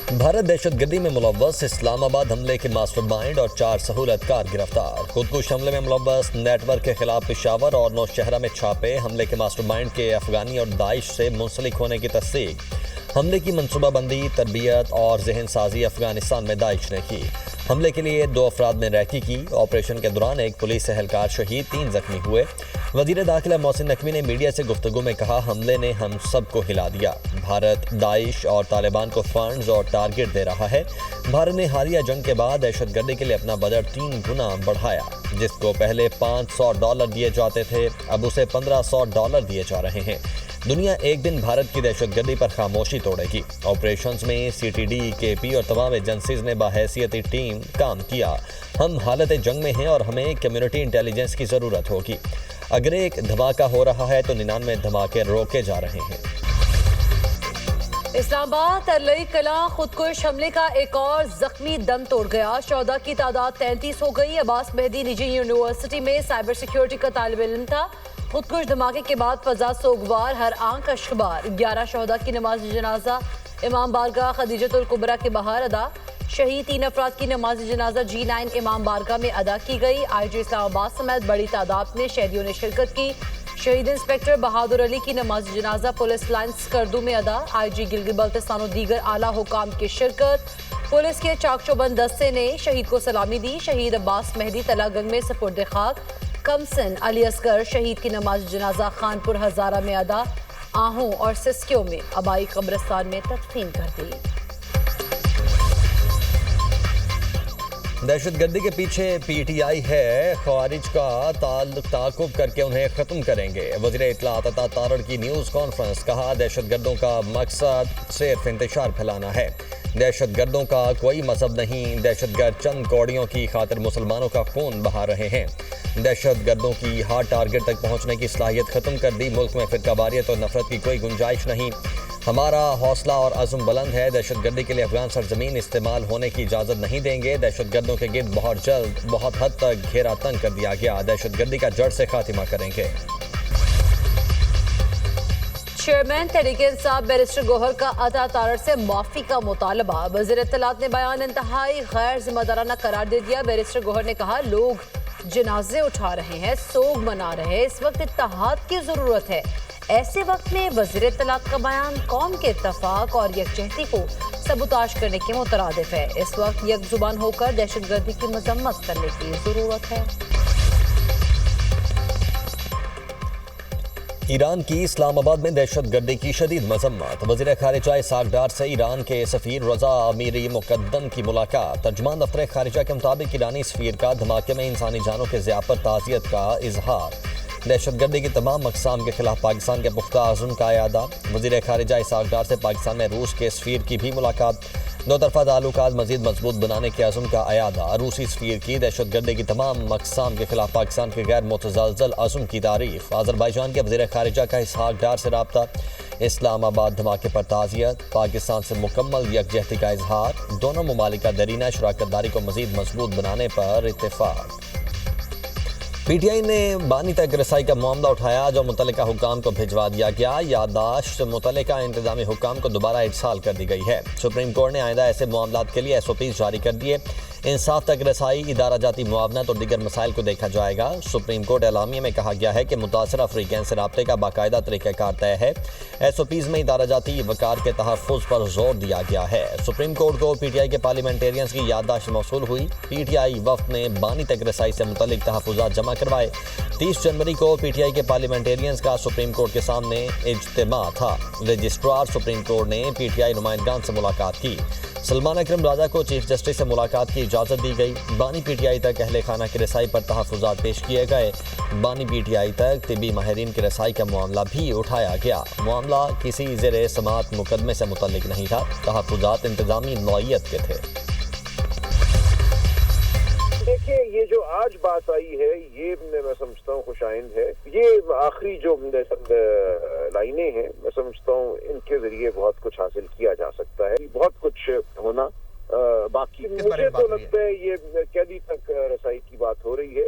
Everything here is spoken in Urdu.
بھارت دہشت گردی میں ملوث اسلام آباد حملے کے ماسٹر مائنڈ اور 4 سہولت کار گرفتار۔ خودکش حملے میں ملوث نیٹ ورک کے خلاف پشاور اور نوشہرہ میں چھاپے۔ حملے کے ماسٹر مائنڈ کے افغانی اور داعش سے منسلک ہونے کی تصدیق۔ حملے کی منصوبہ بندی، تربیت اور ذہن سازی افغانستان میں داعش نے کی۔ حملے کے لیے 2 افراد نے ریکی کی۔ آپریشن کے دوران ایک پولیس اہلکار شہید، 3 زخمی ہوئے۔ وزیر داخلہ محسن نقوی نے میڈیا سے گفتگو میں کہا، حملے نے ہم سب کو ہلا دیا۔ بھارت داعش اور طالبان کو فنڈز اور ٹارگٹ دے رہا ہے۔ بھارت نے حالیہ جنگ کے بعد دہشت گردی کے لیے اپنا بجٹ 3 گنا بڑھایا۔ جس کو پہلے $500 دیے جاتے تھے، اب اسے $1500 دیے جا رہے ہیں۔ دنیا ایک دن بھارت کی دہشت گردی پر خاموشی توڑے گی۔ آپریشنز میں CTD، KP اور تمام ایجنسیز نے بحیثیت ٹیم کام کیا۔ ہم حالت جنگ میں ہیں اور ہمیں کمیونٹی انٹیلیجنس کی ضرورت ہوگی۔ اگر ایک دھماکہ ہو رہا ہے تو 99 دھماکے روکے جا رہے ہیں۔ اسلام آباد ارلئی کلاں خودکش حملے کا ایک اور زخمی دم توڑ گیا۔ شہداء کی تعداد 33 ہو گئی۔ عباس مہدی نجی یونیورسٹی میں سائبر سیکیورٹی کا طالب علم تھا۔ خودکش دھماکے کے بعد فضا سوگوار، ہر آنکھ اشکبار۔ 11 شہداء کی نماز جنازہ امام بارگاہ خدیجۃ الکبریٰ کے باہر ادا۔ شہید 3 افراد کی نماز جنازہ G9 امام بارگاہ میں ادا کی گئی۔ IG اسلام آباد سمیت بڑی تعداد میں شہریوں نے شرکت کی۔ شہید انسپکٹر بہادر علی کی نماز جنازہ پولیس لائنز کردو میں ادا۔ IG گلگت بلتستان و دیگر اعلیٰ حکام کی شرکت۔ پولیس کے چاق چوبند دستے نے شہید کو سلامی دی۔ شہید عباس مہدی تلا گنگ میں سپرد خاک۔ کمسن علی اصغر شہید کی نماز جنازہ خانپور ہزارہ میں ادا۔ آہوں اور سسکیوں میں آبائی قبرستان میں تدفین کر دی۔ دہشت گردی کے پیچھے PTI ہے، خوارج کا تعاقب کر کے انہیں ختم کریں گے۔ وزیر اطلاعات عطا تارڑ کی نیوز کانفرنس، کہا دہشت گردوں کا مقصد صرف انتشار پھیلانا ہے۔ دہشت گردوں کا کوئی مذہب نہیں، دہشت گرد چند کوڑیوں کی خاطر مسلمانوں کا خون بہا رہے ہیں۔ دہشت گردوں کی ہارڈ ٹارگٹ تک پہنچنے کی صلاحیت ختم کر دی۔ ملک میں فرقہ واریت اور نفرت کی کوئی گنجائش نہیں۔ ہمارا حوصلہ اور عزم بلند ہے۔ دہشت گردی کے لیے افغان سرزمین استعمال ہونے کی اجازت نہیں دیں گے۔ دہشت گردوں کے گرد بہت جلد بہت حد تک گھیرا تنگ کر دیا گیا۔ دہشت گردی کا جڑ سے خاتمہ کریں گے۔ چیئرمین تحریک انصاف بیرسٹر گوہر کا عطا تارڑ سے معافی کا مطالبہ۔ وزیر اطلاعات نے بیان انتہائی غیر ذمہ دارانہ قرار دے دیا۔ بیرسٹر گوہر نے کہا، لوگ جنازے اٹھا رہے ہیں، سوگ منا رہے ہیں، اس وقت اتحاد کی ضرورت ہے۔ ایسے وقت میں وزیر اطلاعات کا بیان قوم کے اتفاق اور یکجہتی کو سبوتاژ کرنے کے مترادف ہے۔ اس وقت یک زبان ہو کر دہشت گردی کی مذمت کرنے کی ضرورت ہے۔ ایران کی اسلام آباد میں دہشت گردی کی شدید مذمت۔ وزیر خارجہ اسحاق ڈار سے ایران کے سفیر رضا امیری مقدم کی ملاقات۔ ترجمان دفتر خارجہ کے مطابق ایرانی سفیر کا دھماکے میں انسانی جانوں کے ضیاع پر تعزیت کا اظہار۔ دہشت گردی کی تمام اقسام کے خلاف پاکستان کے پختہ عزم کا اعادہ۔ وزیر خارجہ اسحاق ڈار سے پاکستان میں روس کے سفیر کی بھی ملاقات۔ 2 طرفہ تعلقات مزید مضبوط بنانے کے عزم کا اعادہ۔ روسی سفیر کی دہشت گردی کی تمام اقسام کے خلاف پاکستان کے غیر متزلزل عزم کی تعریف۔ آذربائیجان کے وزیر خارجہ کا اسحاق ڈار سے رابطہ۔ اسلام آباد دھماکے پر تعزیت، پاکستان سے مکمل یکجہتی کا اظہار۔ دونوں ممالک کا دیرینہ شراکت داری کو مزید مضبوط بنانے پر اتفاق۔ PTI نے بانی تک رسائی کا معاملہ اٹھایا، جو متعلقہ حکام کو بھجوا دیا گیا۔ یادداشت متعلقہ انتظامی حکام کو دوبارہ ارسال کر دی گئی ہے۔ سپریم کورٹ نے آئندہ ایسے معاملات کے لیے SOPs جاری کر دیے۔ انصاف تک رسائی، ادارہ جاتی معاونت اور دیگر مسائل کو دیکھا جائے گا۔ سپریم کورٹ اعلامیے میں کہا گیا ہے کہ متاثرہ فریقین سے رابطے کا باقاعدہ طریقہ کار طے ہے۔ SOPs میں ادارہ جاتی وقار کے تحفظ پر زور دیا گیا ہے۔ سپریم کورٹ کو PTI کے پارلیمنٹیرینز کی یادداشت موصول ہوئی۔ PTI وفد نے بانی تک رسائی سے متعلق تحفظات جمع کروائے۔ 30 جنوری کو PTI کے پارلیمنٹیرینز کا سپریم کورٹ کے سامنے اجتماع تھا۔ رجسٹرار سپریم کورٹ نے PTI نمائندگان سے ملاقات کی۔ سلمان اکرم راجہ کو چیف جسٹس سے ملاقات کی اجازت دی گئی۔ بانی PTI تک اہل خانہ کی رسائی پر تحفظات پیش کیے گئے۔ بانی PTI تک طبی ماہرین کی رسائی کا معاملہ بھی اٹھایا گیا۔ معاملہ کسی زیر سماعت مقدمے سے متعلق نہیں تھا۔ تحفظات انتظامی نوعیت کے تھے۔ دیکھیں، یہ جو آج بات آئی ہے، یہ میں سمجھتا ہوں خوش آئند ہے۔ یہ آخری جو لائنیں ہیں، میں سمجھتا ہوں ان کے ذریعے بہت کچھ حاصل کیا جا سکتا ہے۔ بہت کچھ ہونا باقی، مجھے تو لگتا ہے یہ قیدی تک رسائی کی بات ہو رہی ہے۔